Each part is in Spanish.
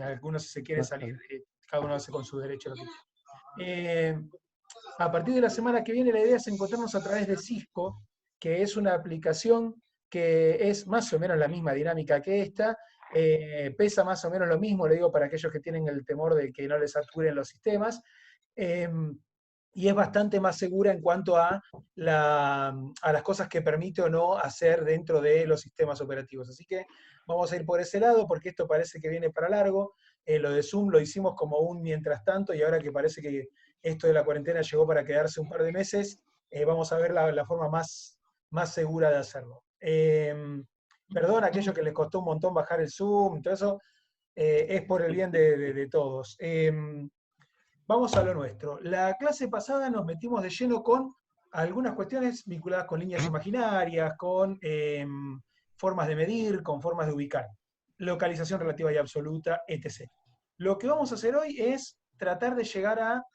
algunos si se quiere salir, cada uno hace con su derecho lo que a partir de la semana que viene la idea es encontrarnos a través de Cisco, que es una aplicación que es más o menos la misma dinámica que esta, pesa más o menos lo mismo, le digo para aquellos que tienen el temor de que no les saturen los sistemas, y es bastante más segura en cuanto a las cosas que permite o no hacer dentro de los sistemas operativos. Así que vamos a ir por ese lado porque esto parece que viene para largo. Lo de Zoom lo hicimos como un mientras tanto y ahora que parece que esto de la cuarentena llegó para quedarse un par de meses, vamos a ver la forma más segura de hacerlo. Perdón a aquellos que les costó un montón bajar el Zoom, todo eso, es por el bien de todos. Vamos a lo nuestro. La clase pasada nos metimos de lleno con algunas cuestiones vinculadas con líneas imaginarias, con formas de medir, con formas de ubicar, localización relativa y absoluta, etc. Lo que vamos a hacer hoy es tratar de llegar a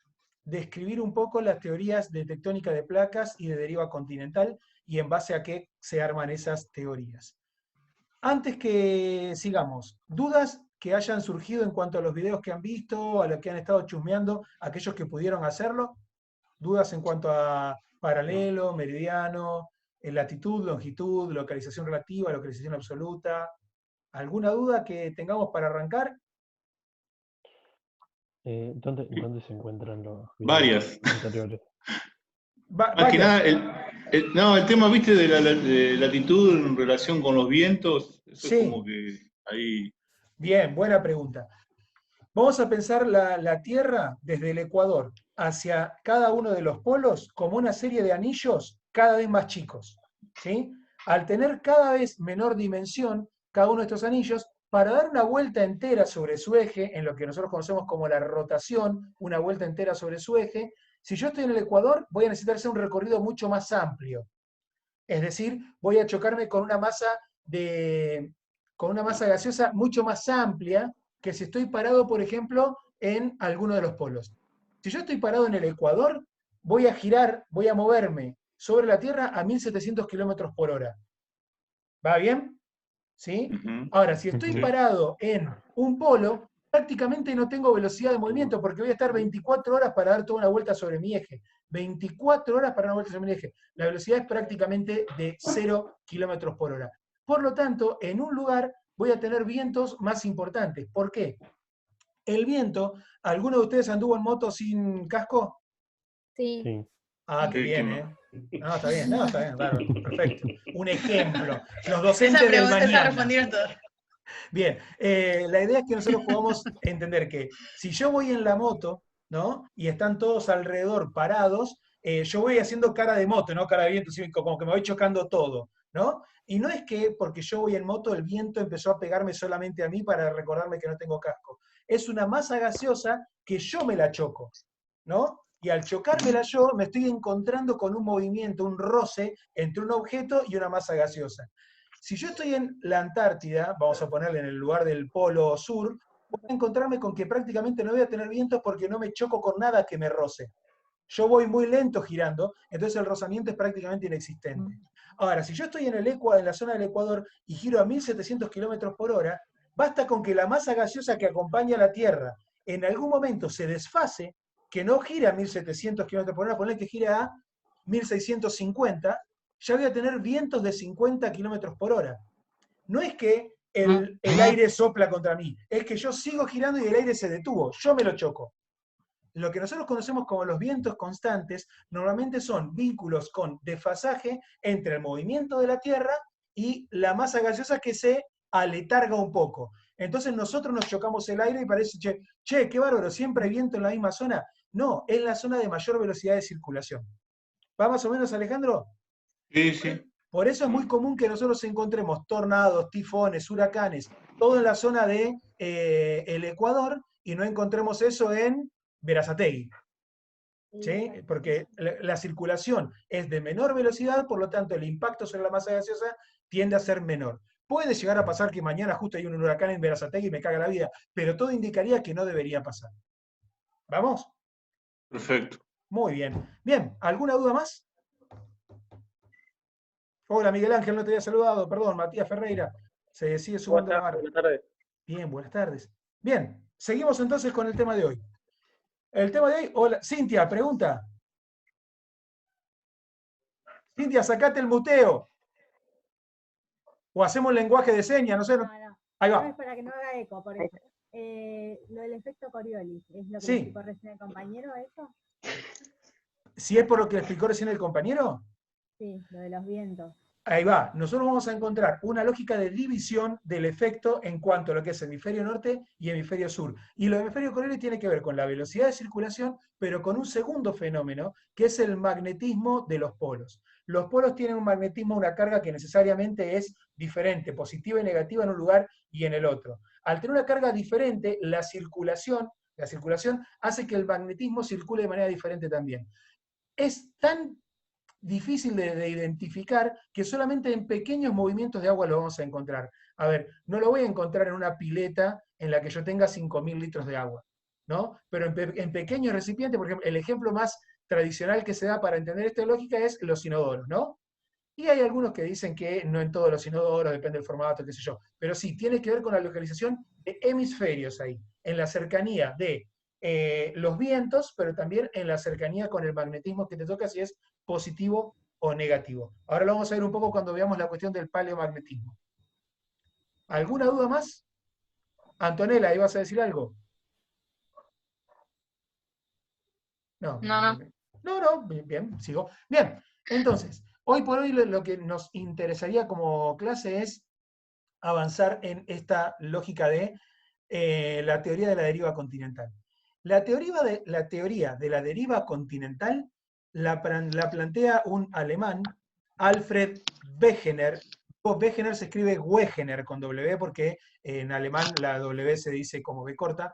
describir un poco las teorías de tectónica de placas y de deriva continental y en base a qué se arman esas teorías. Antes que sigamos, ¿dudas que hayan surgido en cuanto a los videos que han visto, a los que han estado chusmeando, aquellos que pudieron hacerlo? ¿Dudas en cuanto a paralelo, meridiano, latitud, longitud, localización relativa, localización absoluta? ¿Alguna duda que tengamos para arrancar? ¿Dónde se encuentran los videos Varias. anteriores? Más que nada, el tema, viste, de latitud en relación con los vientos, eso Sí. es como que ahí... Bien, buena pregunta. Vamos a pensar la Tierra desde el Ecuador hacia cada uno de los polos como una serie de anillos cada vez más chicos, ¿sí? Al tener cada vez menor dimensión cada uno de estos anillos, para dar una vuelta entera sobre su eje, en lo que nosotros conocemos como la rotación, una vuelta entera sobre su eje, si yo estoy en el Ecuador, voy a necesitar hacer un recorrido mucho más amplio. Es decir, voy a chocarme con una masa gaseosa mucho más amplia que si estoy parado, por ejemplo, en alguno de los polos. Si yo estoy parado en el Ecuador, voy a girar, voy a moverme sobre la Tierra a 1700 kilómetros por hora. ¿Va bien? ¿Sí? Ahora, si estoy parado en un polo, prácticamente no tengo velocidad de movimiento porque voy a estar 24 horas para dar toda una vuelta sobre mi eje. 24 horas para dar una vuelta sobre mi eje. La velocidad es prácticamente de 0 kilómetros por hora. Por lo tanto, en un lugar voy a tener vientos más importantes. ¿Por qué? El viento, ¿alguno de ustedes anduvo en moto sin casco? Sí. Ah, qué bien, ¿eh? No, está bien, bárbaro, perfecto. Un ejemplo. Los Esa docentes del pregunta esa mañana. respondieron todos. Bien, la idea es que nosotros podamos entender que si yo voy en la moto, ¿no? Y están todos alrededor parados, yo voy haciendo cara de moto, ¿no? Cara de viento, como que me voy chocando todo, ¿no? Y no es que porque yo voy en moto el viento empezó a pegarme solamente a mí para recordarme que no tengo casco. Es una masa gaseosa que yo me la choco, ¿no? Y al chocármela yo me estoy encontrando con un movimiento, un roce entre un objeto y una masa gaseosa. Si yo estoy en la Antártida, vamos a ponerle en el lugar del polo sur, voy a encontrarme con que prácticamente no voy a tener vientos porque no me choco con nada que me roce. Yo voy muy lento girando, entonces el rozamiento es prácticamente inexistente. Ahora, si yo estoy en la zona del Ecuador y giro a 1700 kilómetros por hora, basta con que la masa gaseosa que acompaña a la Tierra en algún momento se desfase, que no gira a 1700 kilómetros por hora, ponle que gira a 1650, ya voy a tener vientos de 50 kilómetros por hora. No es que el aire sopla contra mí, es que yo sigo girando y el aire se detuvo, yo me lo choco. Lo que nosotros conocemos como los vientos constantes normalmente son vínculos con desfasaje entre el movimiento de la Tierra y la masa gaseosa que se aletarga un poco. Entonces nosotros nos chocamos el aire y parece, che, qué bárbaro, siempre hay viento en la misma zona. No, es la zona de mayor velocidad de circulación. ¿Va más o menos, Alejandro? Sí, sí. Por eso es muy común que nosotros encontremos tornados, tifones, huracanes, todo en la zona de el Ecuador y no encontremos eso en Berazategui. ¿Sí? Porque la circulación es de menor velocidad, por lo tanto el impacto sobre la masa gaseosa tiende a ser menor. Puede llegar a pasar que mañana justo hay un huracán en Berazategui y me caga la vida, pero todo indicaría que no debería pasar. ¿Vamos? Perfecto. Muy bien. Bien, ¿alguna duda más? Hola, Miguel Ángel, no te había saludado, perdón, Matías Ferreira. Se sigue sumando la marca. Buenas tardes. Bien, buenas tardes. Bien, seguimos entonces con el tema de hoy. El tema de hoy, hola, Cintia, pregunta. Cintia, sacate el muteo. O hacemos lenguaje de señas, no sé. No. Ahí No va. es para que no haga eco, por eso. Lo del efecto Coriolis, ¿es lo que Sí. explicó recién el compañero, eso? Si es por lo que explicó recién el compañero. Sí, lo de los vientos. Ahí va. Nosotros vamos a encontrar una lógica de división del efecto en cuanto a lo que es hemisferio norte y hemisferio sur. Y lo de hemisferio Coriolis tiene que ver con la velocidad de circulación, pero con un segundo fenómeno, que es el magnetismo de los polos. Los polos tienen un magnetismo, una carga que necesariamente es diferente, positiva y negativa en un lugar y en el otro. Al tener una carga diferente, la circulación hace que el magnetismo circule de manera diferente también. Es tan difícil de identificar que solamente en pequeños movimientos de agua lo vamos a encontrar. A ver, no lo voy a encontrar en una pileta en la que yo tenga 5.000 litros de agua, ¿no? Pero en pequeños recipientes, por ejemplo, el ejemplo más tradicional que se da para entender esta lógica es los inodoros, ¿no? Y hay algunos que dicen que no en todos los inodoros, depende del formato, qué sé yo. Pero sí, tiene que ver con la localización de hemisferios ahí, en la cercanía de los vientos, pero también en la cercanía con el magnetismo que te toca, si es positivo o negativo. Ahora lo vamos a ver un poco cuando veamos la cuestión del paleomagnetismo. ¿Alguna duda más? Antonella, ¿ibas a decir algo? No. No, bien, sigo. Bien, entonces, hoy por hoy lo que nos interesaría como clase es avanzar en esta lógica de la teoría de la deriva continental. La teoría de la deriva continental la plantea un alemán, Alfred Wegener. Wegener se escribe Wegener con W porque en alemán la W se dice como B corta.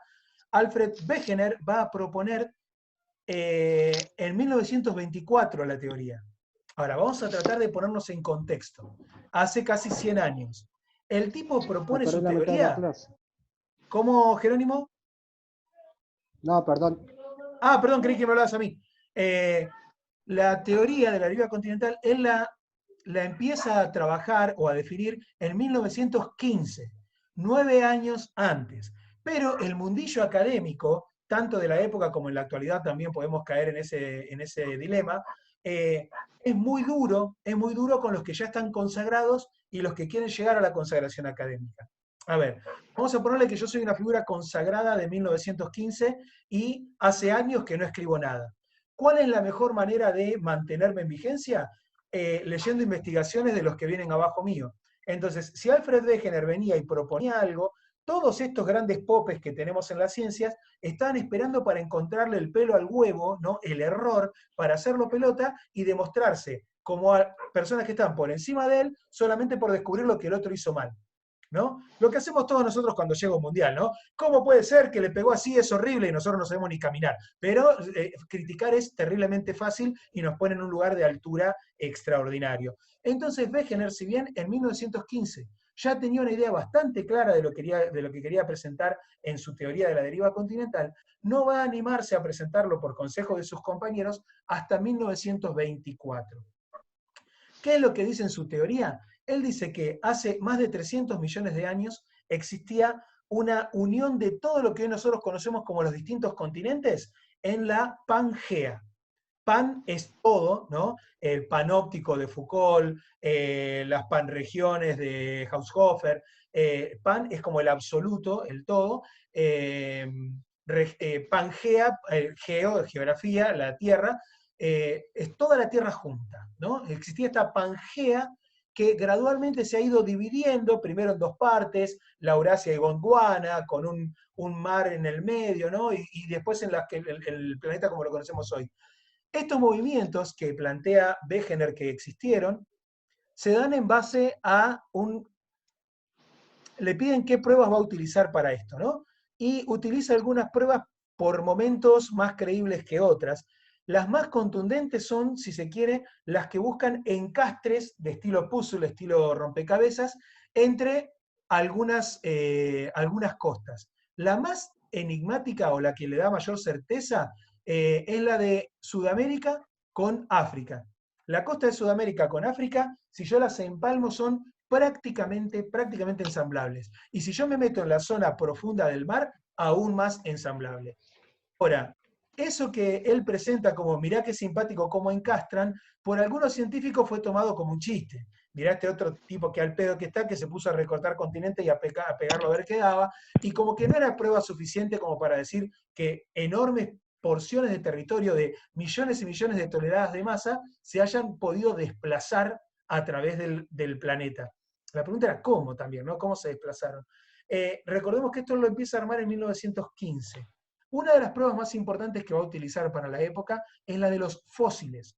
Alfred Wegener va a proponer en 1924 la teoría. Ahora, vamos a tratar de ponernos en contexto. Hace casi 100 años. El tipo propone su teoría. ¿Cómo, Jerónimo? No, perdón. Ah, perdón, creí que me hablabas a mí. La teoría de la deriva continental, él la empieza a trabajar o a definir en 1915, 9 años antes. Pero el mundillo académico, tanto de la época como en la actualidad también podemos caer en ese dilema, es muy duro con los que ya están consagrados y los que quieren llegar a la consagración académica. A ver, vamos a ponerle que yo soy una figura consagrada de 1915 y hace años que no escribo nada. ¿Cuál es la mejor manera de mantenerme en vigencia? Leyendo investigaciones de los que vienen abajo mío. Entonces, si Alfred Wegener venía y proponía algo, todos estos grandes popes que tenemos en las ciencias estaban esperando para encontrarle el pelo al huevo, ¿no? El error, para hacerlo pelota y demostrarse como a personas que están por encima de él solamente por descubrir lo que el otro hizo mal, ¿no? Lo que hacemos todos nosotros cuando llega un mundial, ¿no? ¿Cómo puede ser que le pegó así? Es horrible y nosotros no sabemos ni caminar. Pero criticar es terriblemente fácil y nos pone en un lugar de altura extraordinario. Entonces Wegener, si bien en 1915 ya tenía una idea bastante clara de lo que quería presentar en su teoría de la deriva continental, no va a animarse a presentarlo por consejo de sus compañeros hasta 1924. ¿Qué es lo que dice en su teoría? Él dice que hace más de 300 millones de años existía una unión de todo lo que hoy nosotros conocemos como los distintos continentes en la Pangea. Pan es todo, ¿no? El panóptico de Foucault, las panregiones de Haushofer. Pan es como el absoluto, el todo. Pangea, geografía, la tierra, es toda la tierra junta, ¿no? Existía esta Pangea que gradualmente se ha ido dividiendo, primero en dos partes, la Eurasia y Gondwana, con un mar en el medio, ¿no? Y después en el planeta como lo conocemos hoy. Estos movimientos que plantea Wegener que existieron, se dan en base a le piden qué pruebas va a utilizar para esto, ¿no? Y utiliza algunas pruebas por momentos más creíbles que otras. Las más contundentes son, si se quiere, las que buscan encastres de estilo puzzle, estilo rompecabezas, entre algunas costas. La más enigmática o la que le da mayor certeza es la de Sudamérica con África. La costa de Sudamérica con África, si yo las empalmo, son prácticamente ensamblables. Y si yo me meto en la zona profunda del mar, aún más ensamblable. Ahora, eso que él presenta como, mirá qué simpático cómo encastran, por algunos científicos fue tomado como un chiste. Mirá este otro tipo que al pedo que está, que se puso a recortar continentes y a pegarlo a ver qué daba, y como que no era prueba suficiente como para decir que enormes porciones de territorio de millones y millones de toneladas de masa se hayan podido desplazar a través del planeta. La pregunta era cómo también, ¿no? ¿Cómo se desplazaron? Recordemos que esto lo empieza a armar en 1915. Una de las pruebas más importantes que va a utilizar para la época es la de los fósiles.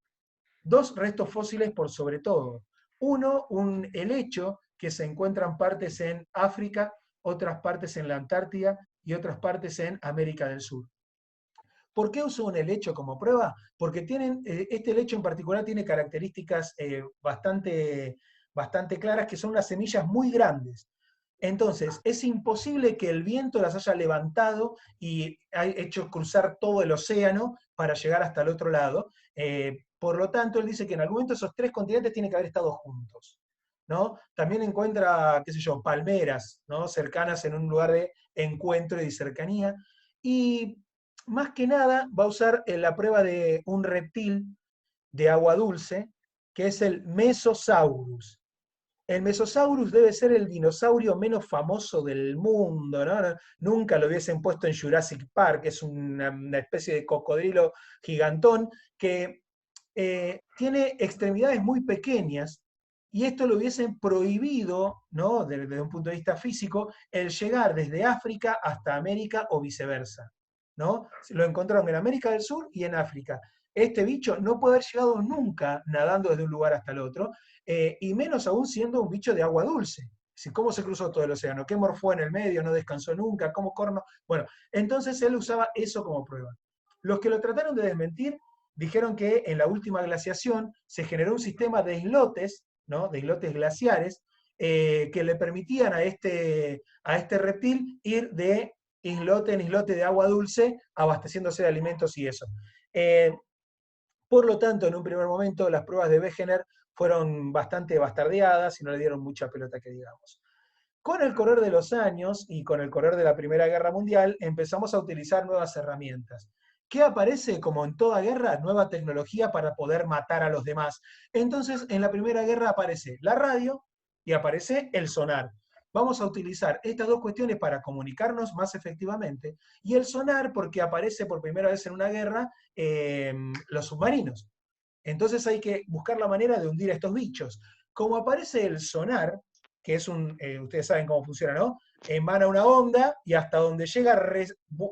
2 restos fósiles por sobre todo. Uno, un helecho, que se encuentran partes en África, otras partes en la Antártida y otras partes en América del Sur. ¿Por qué uso un helecho como prueba? Porque este helecho en particular tiene características bastante claras, que son unas semillas muy grandes. Entonces, es imposible que el viento las haya levantado y haya hecho cruzar todo el océano para llegar hasta el otro lado. Por lo tanto, él dice que en algún momento esos 3 continentes tienen que haber estado juntos, ¿no? También encuentra, qué sé yo, palmeras, ¿no? Cercanas en un lugar de encuentro y de cercanía. Y más que nada va a usar la prueba de un reptil de agua dulce, que es el Mesosaurus. El Mesosaurus debe ser el dinosaurio menos famoso del mundo, ¿no? Nunca lo hubiesen puesto en Jurassic Park, es una especie de cocodrilo gigantón que tiene extremidades muy pequeñas, y esto lo hubiesen prohibido, ¿no? Desde un punto de vista físico, el llegar desde África hasta América o viceversa, ¿no? Lo encontraron en América del Sur y en África. Este bicho no puede haber llegado nunca nadando desde un lugar hasta el otro, y menos aún siendo un bicho de agua dulce. ¿Cómo se cruzó todo el océano? ¿Qué morfó en el medio? ¿No descansó nunca? ¿Cómo corno? Bueno, entonces él usaba eso como prueba. Los que lo trataron de desmentir dijeron que en la última glaciación se generó un sistema de islotes, ¿no? De islotes glaciares, que le permitían a este reptil ir de islote en islote de agua dulce, abasteciéndose de alimentos y eso. Por lo tanto, en un primer momento, las pruebas de Wegener fueron bastante bastardeadas y no le dieron mucha pelota que digamos. Con el correr de los años y con el correr de la Primera Guerra Mundial, empezamos a utilizar nuevas herramientas. ¿Qué aparece? Como en toda guerra, nueva tecnología para poder matar a los demás. Entonces, en la Primera Guerra aparece la radio y aparece el sonar. Vamos a utilizar estas 2 cuestiones para comunicarnos más efectivamente, y el sonar porque aparece por primera vez en una guerra los submarinos. Entonces hay que buscar la manera de hundir a estos bichos. Como aparece el sonar, que es ustedes saben cómo funciona, ¿no? Emana una onda y hasta donde llega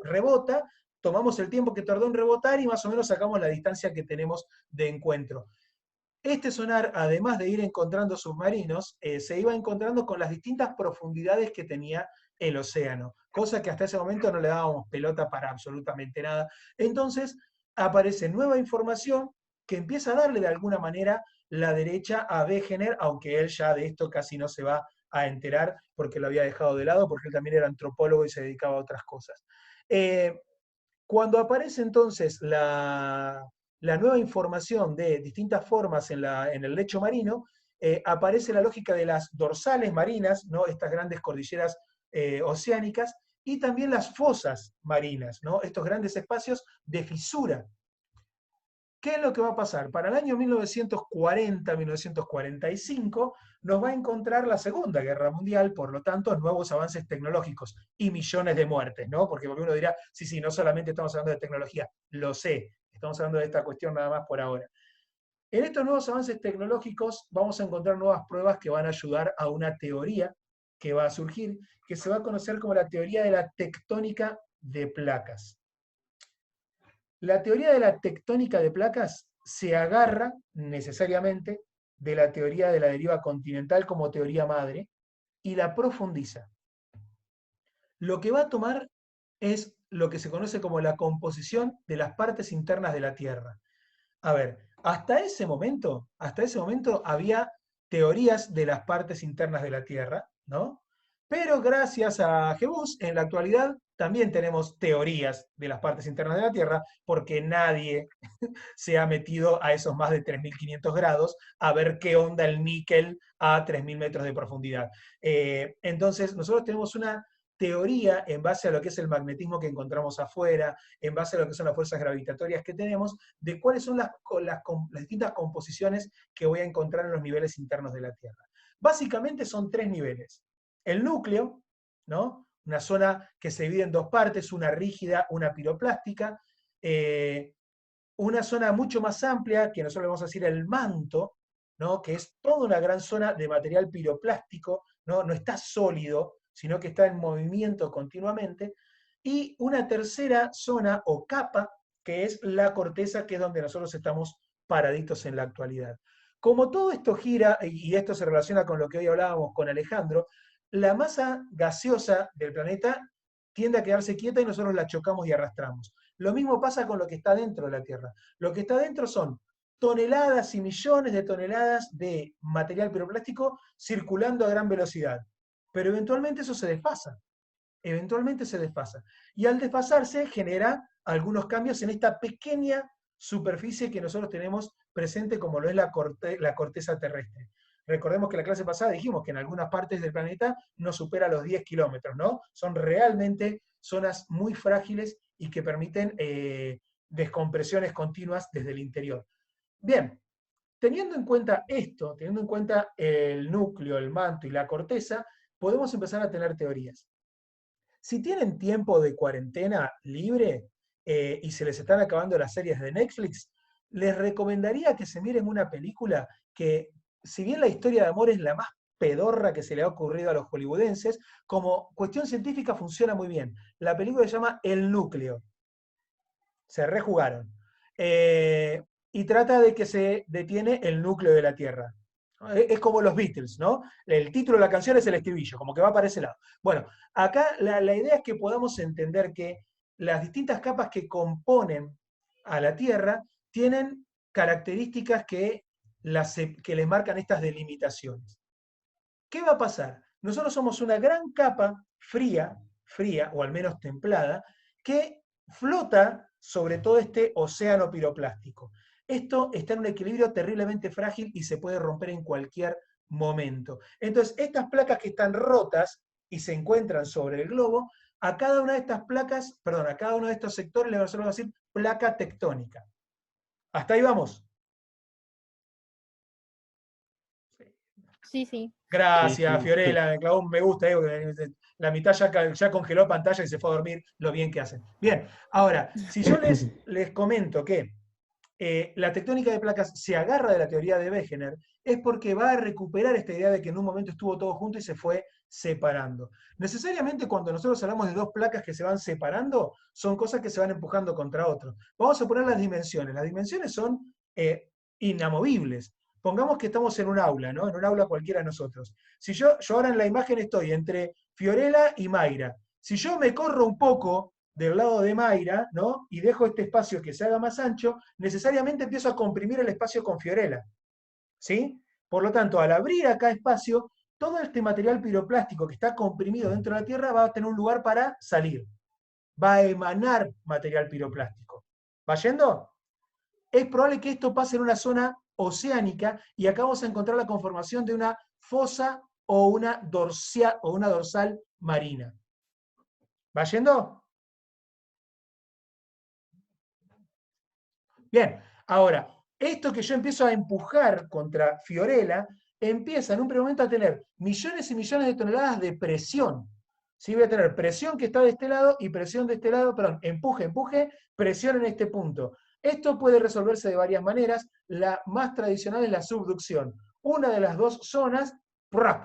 rebota, tomamos el tiempo que tardó en rebotar y más o menos sacamos la distancia que tenemos de encuentro. Este sonar, además de ir encontrando submarinos, se iba encontrando con las distintas profundidades que tenía el océano, cosa que hasta ese momento no le dábamos pelota para absolutamente nada. Entonces aparece nueva información que empieza a darle de alguna manera la derecha a Wegener, aunque él ya de esto casi no se va a enterar porque lo había dejado de lado, porque él también era antropólogo y se dedicaba a otras cosas. Cuando aparece entonces la nueva información de distintas formas en el lecho marino, aparece la lógica de las dorsales marinas, ¿no? Estas grandes cordilleras oceánicas, y también las fosas marinas, ¿no? Estos grandes espacios de fisura. ¿Qué es lo que va a pasar? Para el año 1940-1945 nos va a encontrar la Segunda Guerra Mundial, por lo tanto, nuevos avances tecnológicos y millones de muertes, ¿no? Porque uno dirá, sí, no solamente estamos hablando de tecnología, lo sé, estamos hablando de esta cuestión nada más por ahora. En estos nuevos avances tecnológicos vamos a encontrar nuevas pruebas que van a ayudar a una teoría que va a surgir, que se va a conocer como la teoría de la tectónica de placas. La teoría de la tectónica de placas se agarra necesariamente de la teoría de la deriva continental como teoría madre y la profundiza. Lo que va a tomar es lo que se conoce como la composición de las partes internas de la Tierra. A ver, hasta ese momento había teorías de las partes internas de la Tierra, ¿no? Pero gracias a Jebus, en la actualidad también tenemos teorías de las partes internas de la Tierra, porque nadie se ha metido a esos más de 3.500 grados a ver qué onda el níquel a 3.000 metros de profundidad. Entonces, nosotros tenemos una teoría en base a lo que es el magnetismo que encontramos afuera, en base a lo que son las fuerzas gravitatorias que tenemos, de cuáles son las distintas composiciones que voy a encontrar en los niveles internos de la Tierra. Básicamente son 3 niveles. El núcleo, ¿no? Una zona que se divide en 2 partes, una rígida, una piroplástica. Una zona mucho más amplia, que nosotros le vamos a decir el manto, ¿no? Que es toda una gran zona de material piroplástico, ¿no? No está sólido, sino que está en movimiento continuamente. Y una tercera zona o capa, que es la corteza, que es donde nosotros estamos paraditos en la actualidad. Como todo esto gira, y esto se relaciona con lo que hoy hablábamos con Alejandro, la masa gaseosa del planeta tiende a quedarse quieta y nosotros la chocamos y arrastramos. Lo mismo pasa con lo que está dentro de la Tierra. Lo que está dentro son toneladas y millones de toneladas de material piroplástico circulando a gran velocidad. Pero eventualmente eso se desfasa. Eventualmente se desfasa. Y al desfasarse genera algunos cambios en esta pequeña superficie que nosotros tenemos presente como lo es la corteza terrestre. Recordemos que la clase pasada dijimos que en algunas partes del planeta no supera los 10 kilómetros, ¿no? Son realmente zonas muy frágiles y que permiten descompresiones continuas desde el interior. Bien, teniendo en cuenta esto, teniendo en cuenta el núcleo, el manto y la corteza, podemos empezar a tener teorías. Si tienen tiempo de cuarentena libre y se les están acabando las series de Netflix, les recomendaría que se miren una película que, si bien la historia de amor es la más pedorra que se le ha ocurrido a los hollywoodenses, como cuestión científica funciona muy bien. La película se llama El Núcleo. Se rejugaron. Y trata de que se detiene el núcleo de la Tierra. Es como los Beatles, ¿no? El título de la canción es el estribillo, como que va para ese lado. Bueno, acá la idea es que podamos entender que las distintas capas que componen a la Tierra tienen características que les marcan estas delimitaciones. ¿Qué va a pasar? Nosotros somos una gran capa fría, o al menos templada, que flota sobre todo este océano piroplástico. Esto está en un equilibrio terriblemente frágil y se puede romper en cualquier momento. Entonces, estas placas que están rotas y se encuentran sobre el globo, a cada una de estas placas, perdón, a cada uno de estos sectores le vamos a decir placa tectónica. ¿Hasta ahí vamos? Sí, sí. Gracias, Sí. Fiorella, me clavó un me gusta, la mitad ya congeló pantalla y se fue a dormir, lo bien que hacen. Bien, ahora, si yo les comento que la tectónica de placas se agarra de la teoría de Wegener, es porque va a recuperar esta idea de que en un momento estuvo todo junto y se fue separando. Necesariamente cuando nosotros hablamos de 2 placas que se van separando, son cosas que se van empujando contra otro. Vamos a poner las dimensiones. Las dimensiones son inamovibles. Pongamos que estamos en un aula, ¿no? En un aula cualquiera de nosotros. Si yo ahora en la imagen estoy entre Fiorella y Mayra. Si yo me corro un poco del lado de Mayra, ¿no? Y dejo este espacio que se haga más ancho, necesariamente empiezo a comprimir el espacio con Fiorella. ¿Sí? Por lo tanto, al abrir acá espacio, todo este material piroplástico que está comprimido dentro de la Tierra va a tener un lugar para salir. Va a emanar material piroplástico. ¿Va yendo? Es probable que esto pase en una zona oceánica y acá vamos a encontrar la conformación de una fosa o una dorsal marina. ¿Va yendo? Bien, ahora, esto que yo empiezo a empujar contra Fiorella, empieza en un primer momento a tener millones y millones de toneladas de presión. ¿Sí? Voy a tener presión que está de este lado y presión de este lado, perdón, empuje, presión en este punto. Esto puede resolverse de varias maneras. La más tradicional es la subducción. Una de las 2 zonas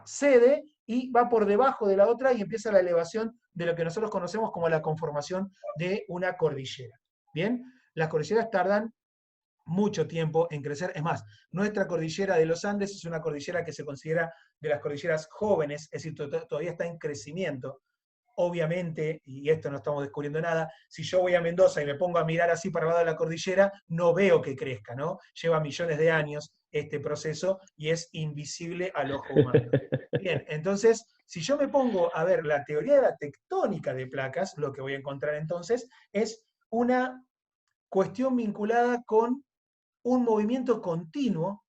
cede y va por debajo de la otra y empieza la elevación de lo que nosotros conocemos como la conformación de una cordillera. ¿Bien? Las cordilleras tardan mucho tiempo en crecer. Es más, nuestra cordillera de los Andes es una cordillera que se considera de las cordilleras jóvenes, es decir, todavía está en crecimiento. Obviamente, y esto no estamos descubriendo nada, si yo voy a Mendoza y me pongo a mirar así para el lado de la cordillera, no veo que crezca, ¿no? Lleva millones de años este proceso y es invisible al ojo humano. Bien, entonces, si yo me pongo a ver la teoría de la tectónica de placas, lo que voy a encontrar entonces es una cuestión vinculada con un movimiento continuo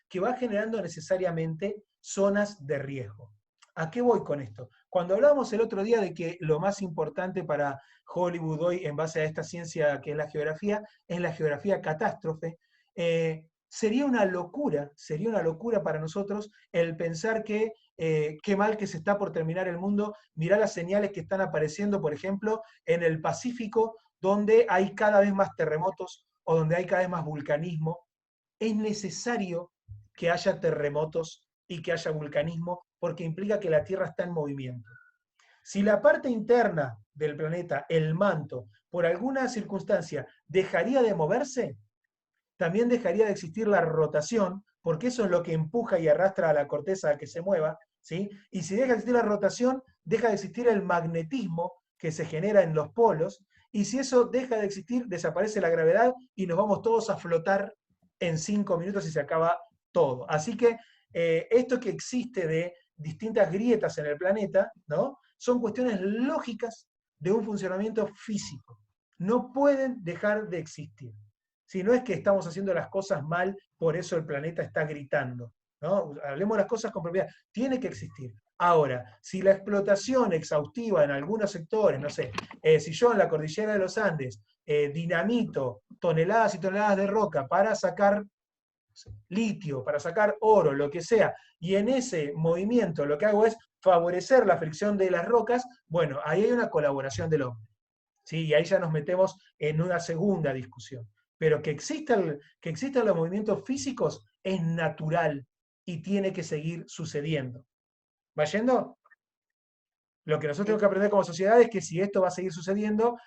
que va generando necesariamente zonas de riesgo. ¿A qué voy con esto? Cuando hablábamos el otro día de que lo más importante para Hollywood hoy, en base a esta ciencia que es la geografía catástrofe, sería una locura para nosotros el pensar que qué mal que se está por terminar el mundo. Mirá las señales que están apareciendo, por ejemplo, en el Pacífico, donde hay cada vez más terremotos o donde hay cada vez más vulcanismo. Es necesario que haya terremotos y que haya vulcanismo porque implica que la Tierra está en movimiento. Si la parte interna del planeta, el manto, por alguna circunstancia dejaría de moverse, también dejaría de existir la rotación, porque eso es lo que empuja y arrastra a la corteza a que se mueva, ¿sí? Y si deja de existir la rotación, deja de existir el magnetismo que se genera en los polos, y si eso deja de existir, desaparece la gravedad y nos vamos todos a flotar en 5 minutos y se acaba todo. Así que esto que existe de distintas grietas en el planeta, ¿no? Son cuestiones lógicas de un funcionamiento físico. No pueden dejar de existir. Si no es que estamos haciendo las cosas mal, por eso el planeta está gritando, ¿no? Hablemos de las cosas con propiedad. Tiene que existir. Ahora, si la explotación exhaustiva en algunos sectores, no sé, si yo en la cordillera de los Andes dinamito toneladas y toneladas de roca para sacar litio, para sacar oro, lo que sea, y en ese movimiento lo que hago es favorecer la fricción de las rocas, bueno, ahí hay una colaboración del hombre, ¿sí? Y ahí ya nos metemos en una segunda discusión. Pero que existan los movimientos físicos es natural y tiene que seguir sucediendo. ¿Va yendo? Lo que nosotros tenemos que aprender como sociedad es que si esto va a seguir sucediendo,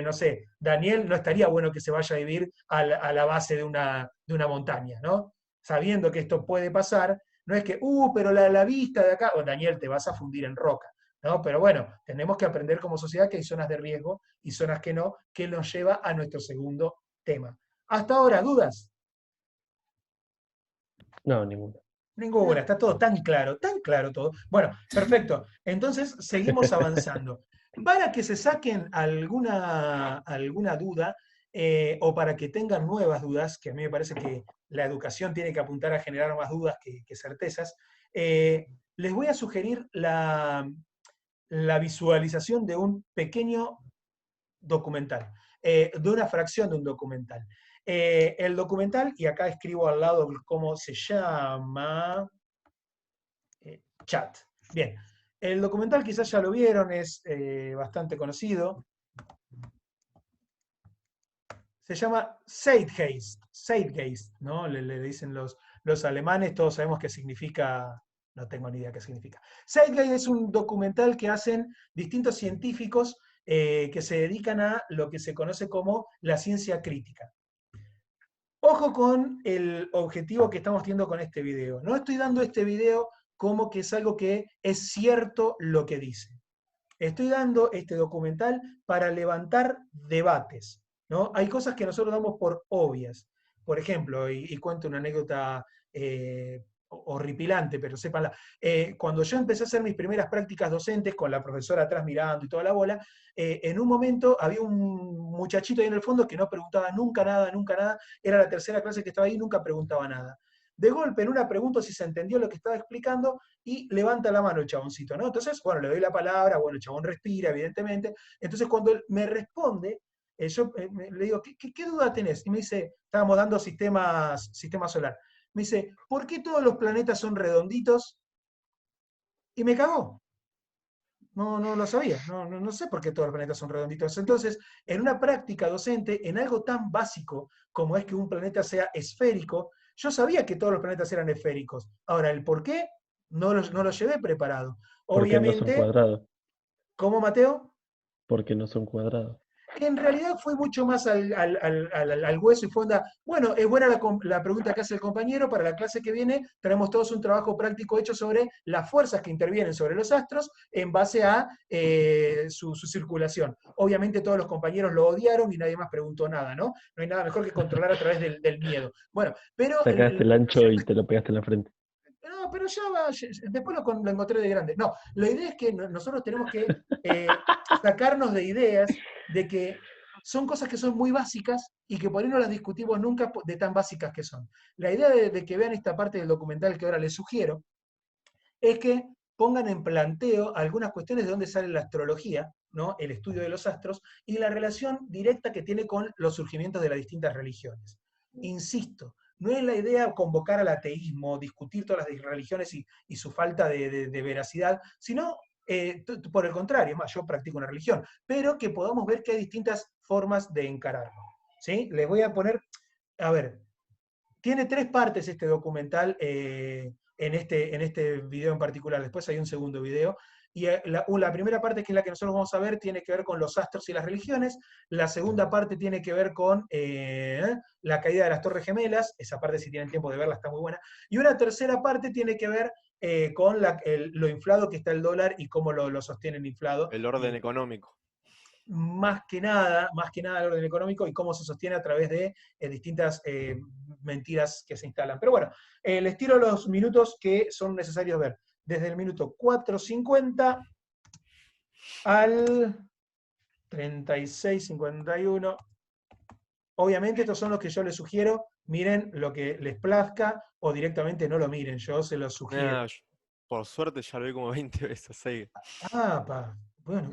no sé, Daniel no estaría bueno que se vaya a vivir a la base de una montaña, ¿no? Sabiendo que esto puede pasar, no es que, pero la vista de acá, o Daniel, te vas a fundir en roca, ¿no? Pero bueno, tenemos que aprender como sociedad que hay zonas de riesgo y zonas que no, que nos lleva a nuestro segundo tema. Hasta ahora, ¿dudas? No, ninguna. Ninguna, está todo tan claro todo. Bueno, perfecto. Entonces, seguimos avanzando. Para que se saquen alguna duda, o para que tengan nuevas dudas, que a mí me parece que la educación tiene que apuntar a generar más dudas que certezas, les voy a sugerir la visualización de un pequeño documental, de una fracción de un documental. El documental, y acá escribo al lado cómo se llama, Chat. Bien, el documental quizás ya lo vieron, es bastante conocido. Se llama Zeitgeist, ¿no? Le dicen los alemanes, todos sabemos qué significa, no tengo ni idea qué significa. Zeitgeist es un documental que hacen distintos científicos que se dedican a lo que se conoce como la ciencia crítica. Ojo con el objetivo que estamos teniendo con este video. No estoy dando este video como que es algo que es cierto lo que dice. Estoy dando este documental para levantar debates, ¿no? Hay cosas que nosotros damos por obvias. Por ejemplo, y cuento una anécdota horripilante, pero sépanla. Cuando yo empecé a hacer mis primeras prácticas docentes, con la profesora atrás mirando y toda la bola, en un momento había un muchachito ahí en el fondo que no preguntaba nunca nada, era la tercera clase que estaba ahí y nunca preguntaba nada. De golpe, en una pregunta si se entendió lo que estaba explicando y levanta la mano el chaboncito, ¿no? Entonces, bueno, le doy la palabra, bueno, el chabón respira, evidentemente. Entonces, cuando él me responde, yo le digo, ¿qué duda tenés? Y me dice, estábamos dando sistema solar. Me dice, ¿por qué todos los planetas son redonditos? Y me cagó. No lo sabía, no sé por qué todos los planetas son redonditos. Entonces, en una práctica docente, en algo tan básico como es que un planeta sea esférico, yo sabía que todos los planetas eran esféricos. Ahora, el por qué no lo llevé preparado. Obviamente. Porque no son cuadrados. ¿Cómo, Mateo? Porque no son cuadrados. En realidad fue mucho más al hueso y fue onda, bueno, es buena la pregunta que hace el compañero, para la clase que viene tenemos todos un trabajo práctico hecho sobre las fuerzas que intervienen sobre los astros en base a su circulación. Obviamente todos los compañeros lo odiaron y nadie más preguntó nada, ¿no? No hay nada mejor que controlar a través del miedo. Bueno, pero... Sacaste el ancho y te lo pegaste en la frente. No, pero ya va, después lo encontré de grande. No, la idea es que nosotros tenemos que sacarnos de ideas de que son cosas que son muy básicas y que por ahí no las discutimos nunca de tan básicas que son. La idea de que vean esta parte del documental que ahora les sugiero es que pongan en planteo algunas cuestiones de dónde sale la astrología, ¿no? El estudio de los astros, y la relación directa que tiene con los surgimientos de las distintas religiones. Insisto, no es la idea convocar al ateísmo, discutir todas las religiones y su falta de veracidad, sino, por el contrario, es más, yo practico una religión, pero que podamos ver que hay distintas formas de encararlo. ¿Sí? Les voy a poner, a ver, tiene 3 partes este documental, en este video en particular, después hay un segundo video, y la primera parte, que es la que nosotros vamos a ver, tiene que ver con los astros y las religiones. La segunda parte tiene que ver con la caída de las Torres Gemelas. Esa parte, si tienen tiempo de verla, está muy buena. Y una tercera parte tiene que ver con lo inflado que está el dólar y cómo lo sostienen inflado. El orden económico. Más que nada el orden económico y cómo se sostiene a través de distintas mentiras que se instalan. Pero bueno, les tiro los minutos que son necesarios ver. Desde el minuto 4:50 al 36:51. Obviamente estos son los que yo les sugiero. Miren lo que les plazca o directamente no lo miren. Yo se los sugiero. Por suerte ya lo vi como 20 veces. Así. Bueno.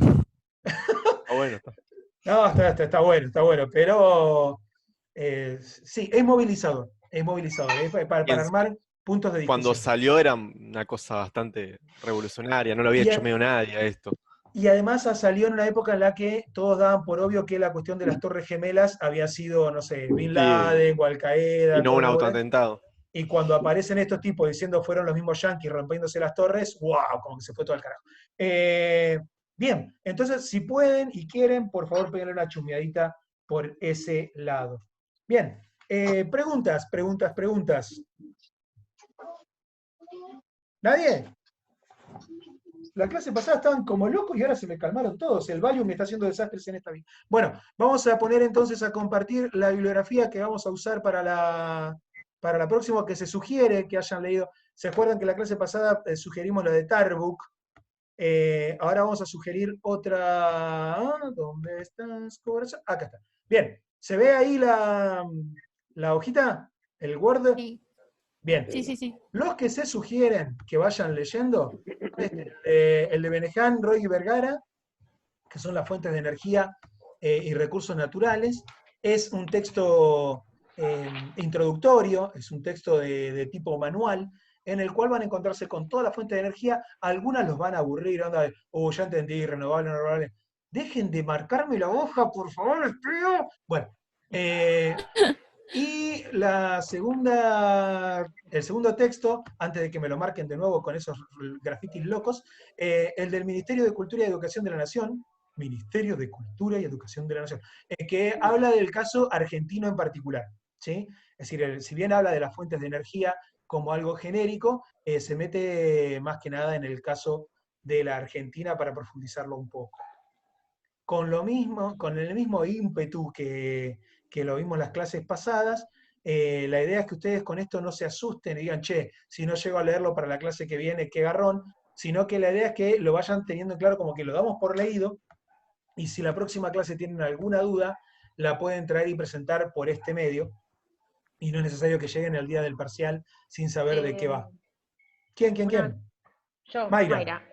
Bueno. No, está bueno, pero sí, es movilizador, para armar puntos de discusión. Cuando salió era una cosa bastante revolucionaria, no lo había hecho medio nadie a esto. Y además salió en una época en la que todos daban por obvio que la cuestión de las Torres Gemelas había sido, no sé, Bin Laden o Al Qaeda. Y no un autoatentado. Y cuando aparecen estos tipos diciendo fueron los mismos yanquis rompiéndose las torres, ¡wow! Como que se fue todo al carajo. Bien, entonces si pueden y quieren, por favor péguenle una chusmeadita por ese lado. Bien, preguntas. ¿Nadie? La clase pasada estaban como locos y ahora se me calmaron todos. El Valium me está haciendo desastres en esta vida. Bueno, vamos a poner entonces a compartir la bibliografía que vamos a usar para la próxima, que se sugiere que hayan leído. ¿Se acuerdan que la clase pasada sugerimos lo de Tarbuk? Ahora vamos a sugerir otra. ¿Dónde estás, corazón? Acá está. Bien, ¿se ve ahí la hojita? ¿El Word? Sí. Bien. Sí. Los que se sugieren que vayan leyendo, el de Benehan, Roy y Vergara, que son las fuentes de energía y recursos naturales, es un texto introductorio, es un texto de tipo manual, en el cual van a encontrarse con toda la fuente de energía. Algunas los van a aburrir, ya entendí, renovable. Dejen de marcarme la hoja, por favor, les pido. Bueno, y el segundo texto, antes de que me lo marquen de nuevo con esos grafitis locos, el del Ministerio de Cultura y Educación de la Nación, Ministerio de Cultura y Educación de la Nación, que habla del caso argentino en particular, ¿sí? Es decir, si bien habla de las fuentes de energía como algo genérico, se mete más que nada en el caso de la Argentina para profundizarlo un poco. Con el mismo ímpetu que lo vimos en las clases pasadas, la idea es que ustedes con esto no se asusten y digan, che, si no llego a leerlo para la clase que viene, qué garrón, sino que la idea es que lo vayan teniendo en claro, como que lo damos por leído, y si la próxima clase tienen alguna duda, la pueden traer y presentar por este medio, y no es necesario que lleguen al día del parcial sin saber de qué va. ¿Quién? Yo, Mayra.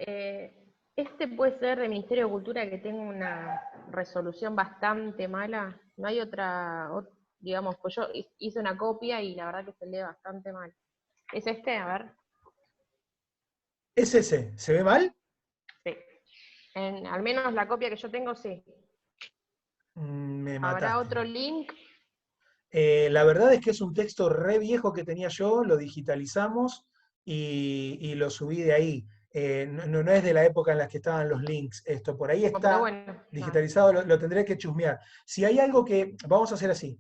Este puede ser del Ministerio de Cultura, que tenga una resolución bastante mala. No hay otra, digamos, pues yo hice una copia y la verdad que se lee bastante mal. ¿Es este? A ver. ¿Es ese? ¿Se ve mal? Sí. Al menos la copia que yo tengo, sí. Me mataste. ¿Habrá otro link? La verdad es que es un texto re viejo que tenía yo, lo digitalizamos y lo subí de ahí. No es de la época en la que estaban los links, esto por ahí está digitalizado, lo tendré que chusmear. Si hay algo que, vamos a hacer así,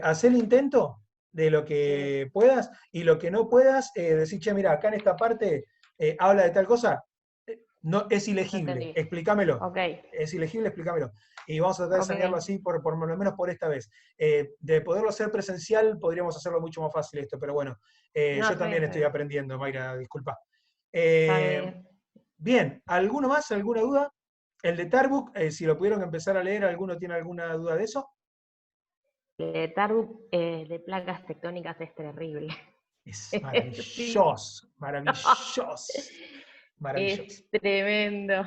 haz el intento de lo que puedas, y lo que no puedas, decir, che, mira, acá en esta parte habla de tal cosa, no, es ilegible, explícamelo. Okay. Es ilegible, explícamelo. Y vamos a tratar de sanearlo así, por lo menos por esta vez. De poderlo hacer presencial, podríamos hacerlo mucho más fácil esto, pero bueno, yo también estoy aprendiendo, Mayra, disculpa. Bien, ¿alguno más? ¿Alguna duda? El de Tarbuk, si lo pudieron empezar a leer, ¿alguno tiene alguna duda de eso? El de Tarbuk, de placas tectónicas, es terrible. Es maravilloso, maravilloso. Maravilloso. Es tremendo.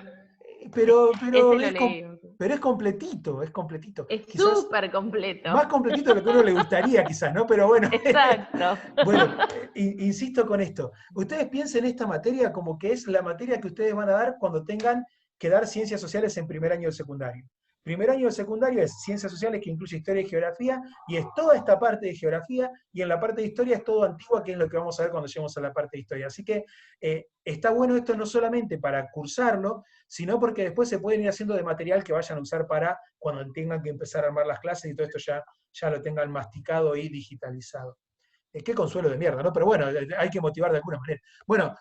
Pero leí. Pero es completito, es completito. Es súper completo. Más completito de lo que a uno le gustaría quizás, ¿no? Pero bueno. Exacto. Bueno, insisto con esto. Ustedes piensen esta materia como que es la materia que ustedes van a dar cuando tengan que dar ciencias sociales en primer año de secundario. Primer año de secundario es ciencias sociales, que incluye historia y geografía, y es toda esta parte de geografía, y en la parte de historia es todo antigua, que es lo que vamos a ver cuando lleguemos a la parte de historia. Así que está bueno esto no solamente para cursarlo, sino porque después se pueden ir haciendo de material que vayan a usar para cuando tengan que empezar a armar las clases y todo esto ya lo tengan masticado y digitalizado. Qué consuelo de mierda, ¿no? Pero bueno, hay que motivar de alguna manera. Bueno,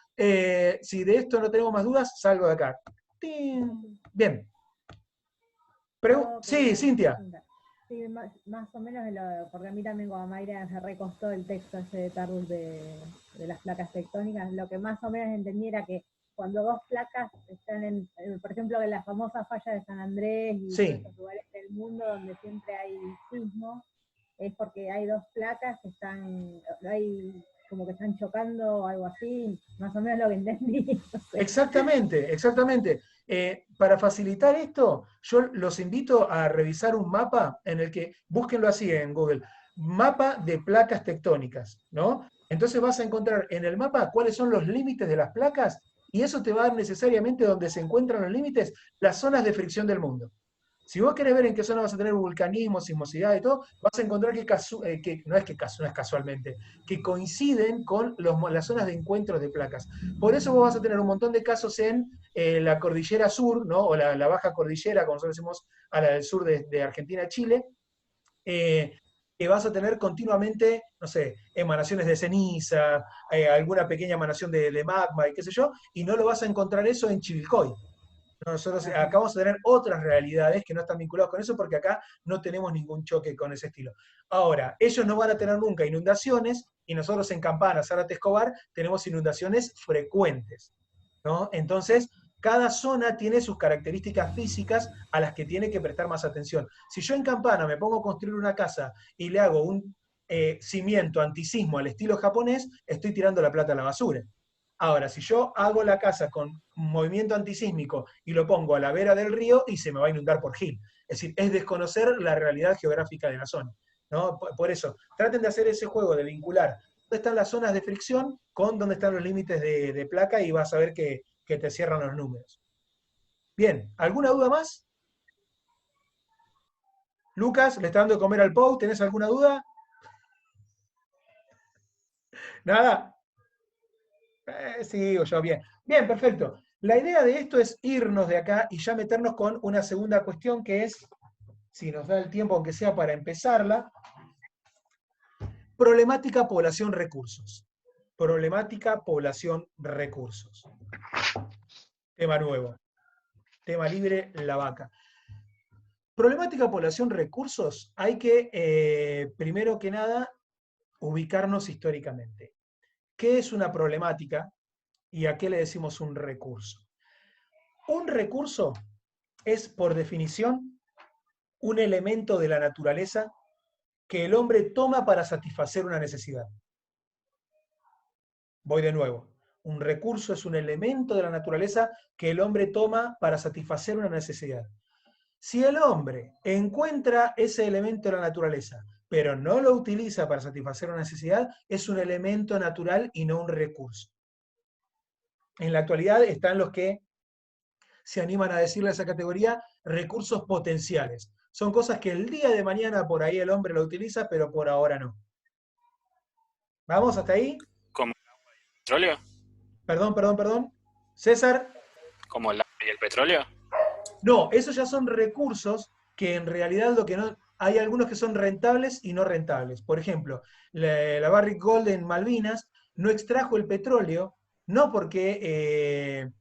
si de esto no tenemos más dudas, salgo de acá. ¡Tin! Bien. Sí, Cintia. Sí, más o menos, porque a mí también como a Mayra me recostó el texto ese de Tarbus de las placas tectónicas, lo que más o menos entendí era que cuando dos placas están por ejemplo, en la famosa falla de San Andrés y sí. en otros lugares del mundo donde siempre hay sismos, es porque hay dos placas que como que están chocando o algo así, más o menos lo que entendí. No sé. Exactamente. Para facilitar esto, yo los invito a revisar un mapa en el que, búsquenlo así en Google, mapa de placas tectónicas, ¿no? Entonces vas a encontrar en el mapa cuáles son los límites de las placas, y eso te va a dar necesariamente donde se encuentran los límites, las zonas de fricción del mundo. Si vos querés ver en qué zona vas a tener vulcanismo, sismosidad y todo, vas a encontrar que no es casualmente, que coinciden con las zonas de encuentros de placas. Por eso vos vas a tener un montón de casos en la cordillera sur, ¿no? O la baja cordillera, como nosotros decimos, a la del sur de Argentina, Chile, que vas a tener continuamente, no sé, emanaciones de ceniza, alguna pequeña emanación de magma y qué sé yo, y no lo vas a encontrar eso en Chivilcoy. Nosotros acá vamos a tener otras realidades que no están vinculadas con eso, porque acá no tenemos ningún choque con ese estilo. Ahora, ellos no van a tener nunca inundaciones, y nosotros en Campana, Zárate, Escobar, tenemos inundaciones frecuentes, ¿no? Entonces, cada zona tiene sus características físicas a las que tiene que prestar más atención. Si yo en Campana me pongo a construir una casa y le hago un cimiento antisismo al estilo japonés, estoy tirando la plata a la basura. Ahora, si yo hago la casa con movimiento antisísmico y lo pongo a la vera del río, y se me va a inundar por Gil. Es decir, es desconocer la realidad geográfica de la zona, ¿no? Por eso, traten de hacer ese juego de vincular dónde están las zonas de fricción con dónde están los límites de placa, y vas a ver que te cierran los números. Bien, ¿alguna duda más? Lucas, le está dando de comer al Pou, ¿tenés alguna duda? ¿Nada? Sigo yo, bien. Bien, perfecto. La idea de esto es irnos de acá y ya meternos con una segunda cuestión, que es, si nos da el tiempo, aunque sea para empezarla, problemática población-recursos. Problemática población-recursos. Tema nuevo. Tema libre, la vaca. Problemática población-recursos, hay que, primero que nada, ubicarnos históricamente. ¿Qué es una problemática y a qué le decimos un recurso? Un recurso es, por definición, un elemento de la naturaleza que el hombre toma para satisfacer una necesidad. Voy de nuevo. Un recurso es un elemento de la naturaleza que el hombre toma para satisfacer una necesidad. Si el hombre encuentra ese elemento de la naturaleza, pero no lo utiliza para satisfacer una necesidad, es un elemento natural y no un recurso. En la actualidad están los que se animan a decirle a esa categoría recursos potenciales. Son cosas que el día de mañana por ahí el hombre lo utiliza, pero por ahora no. ¿Vamos hasta ahí? ¿Como el agua y el petróleo? Perdón. César. ¿Como el agua y el petróleo? No, esos ya son recursos que en realidad lo que no... Hay algunos que son rentables y no rentables. Por ejemplo, la Barrick Gold en Malvinas no extrajo el petróleo, no porque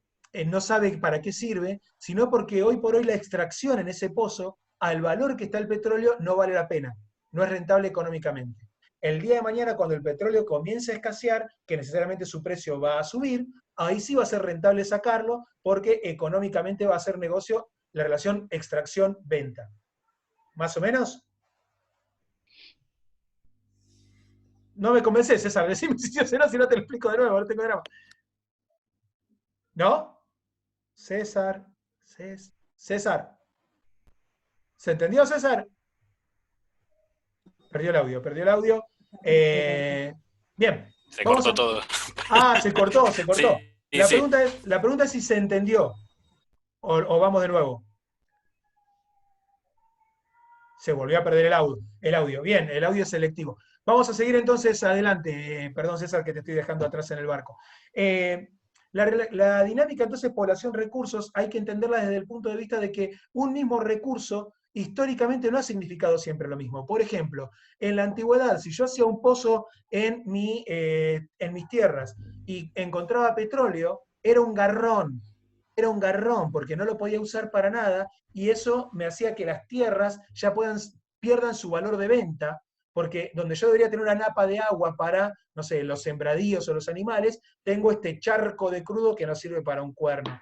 no sabe para qué sirve, sino porque hoy por hoy la extracción en ese pozo, al valor que está el petróleo, no vale la pena, no es rentable económicamente. El día de mañana, cuando el petróleo comience a escasear, que necesariamente su precio va a subir, ahí sí va a ser rentable sacarlo, porque económicamente va a ser negocio la relación extracción-venta. ¿Más o menos? No me convences, César, decime si no, si no te lo explico de nuevo, no tengo drama. ¿No? César. César. ¿Se entendió, César? Perdió el audio, perdió el audio. Bien. Se cortó todo. Ah, se cortó. Sí, La sí. pregunta es si se entendió. O vamos de nuevo. Se volvió a perder el audio. Bien, el audio es selectivo. Vamos a seguir entonces adelante. Perdón, César, que te estoy dejando atrás en el barco. La dinámica, entonces, población-recursos, hay que entenderla desde el punto de vista de que un mismo recurso históricamente no ha significado siempre lo mismo. Por ejemplo, en la antigüedad, si yo hacía un pozo en mis tierras y encontraba petróleo, era un garrón, porque no lo podía usar para nada, y eso me hacía que las tierras ya pierdan su valor de venta, porque donde yo debería tener una napa de agua para, no sé, los sembradíos o los animales, tengo este charco de crudo que no sirve para un cuerno.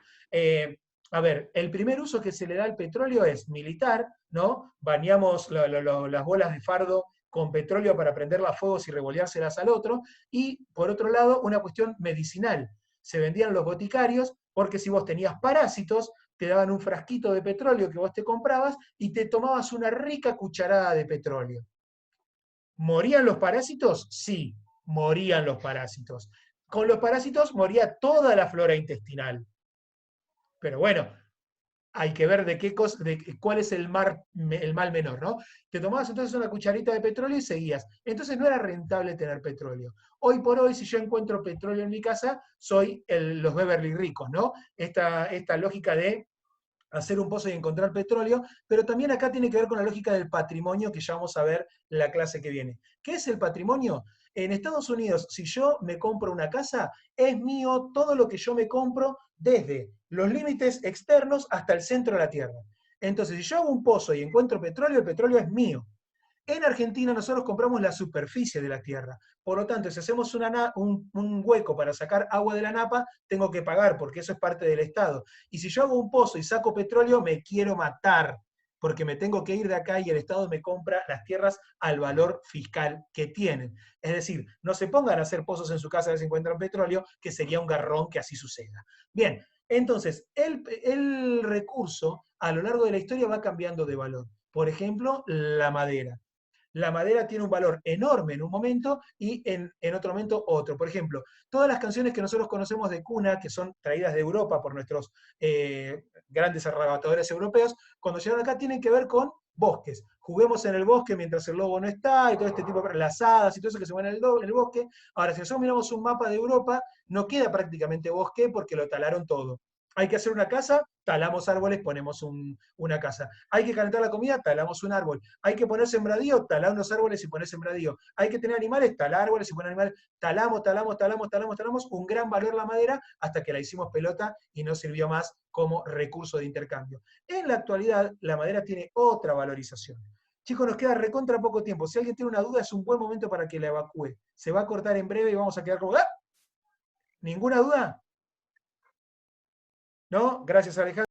A ver, el primer uso que se le da al petróleo es militar, ¿no? Bañamos las bolas de fardo con petróleo para prenderlas a fuego y revoleárselas al otro, y por otro lado, una cuestión medicinal. Se vendían los boticarios, porque si vos tenías parásitos, te daban un frasquito de petróleo que vos te comprabas y te tomabas una rica cucharada de petróleo. ¿Morían los parásitos? Sí, morían los parásitos. Con los parásitos moría toda la flora intestinal. Pero bueno, hay que ver cuál es el mal menor, ¿no? Te tomabas entonces una cucharita de petróleo y seguías. Entonces no era rentable tener petróleo. Hoy por hoy, si yo encuentro petróleo en mi casa, soy los Beverly ricos, ¿no? Esta lógica de hacer un pozo y encontrar petróleo, pero también acá tiene que ver con la lógica del patrimonio, que ya vamos a ver la clase que viene. ¿Qué es el patrimonio? En Estados Unidos, si yo me compro una casa, es mío todo lo que yo me compro desde los límites externos hasta el centro de la tierra. Entonces, si yo hago un pozo y encuentro petróleo, el petróleo es mío. En Argentina nosotros compramos la superficie de la tierra. Por lo tanto, si hacemos un hueco para sacar agua de la napa, tengo que pagar, porque eso es parte del Estado. Y si yo hago un pozo y saco petróleo, me quiero matar, porque me tengo que ir de acá y el Estado me compra las tierras al valor fiscal que tienen. Es decir, no se pongan a hacer pozos en su casa a ver si encuentran petróleo, que sería un garrón que así suceda. Bien, entonces, el recurso a lo largo de la historia va cambiando de valor. Por ejemplo, la madera. La madera tiene un valor enorme en un momento y en otro momento otro. Por ejemplo, todas las canciones que nosotros conocemos de cuna, que son traídas de Europa por nuestros grandes arrebatadores europeos, cuando llegan acá tienen que ver con bosques. Juguemos en el bosque mientras el lobo no está, y todo este tipo de las hadas y todo eso que se mueve en el bosque. Ahora, si nosotros miramos un mapa de Europa, no queda prácticamente bosque porque lo talaron todo. Hay que hacer una casa, talamos árboles, ponemos una casa. Hay que calentar la comida, talamos un árbol. Hay que poner sembradío, talar unos árboles y poner sembradío. Hay que tener animales, talar árboles y poner animales. Talamos, un gran valor la madera hasta que la hicimos pelota y no sirvió más como recurso de intercambio. En la actualidad, la madera tiene otra valorización. Chicos, nos queda recontra poco tiempo. Si alguien tiene una duda, es un buen momento para que la evacúe. Se va a cortar en breve y vamos a quedar como... ¿Ah? ¿Ninguna duda? ¿No? Gracias, Alejandro.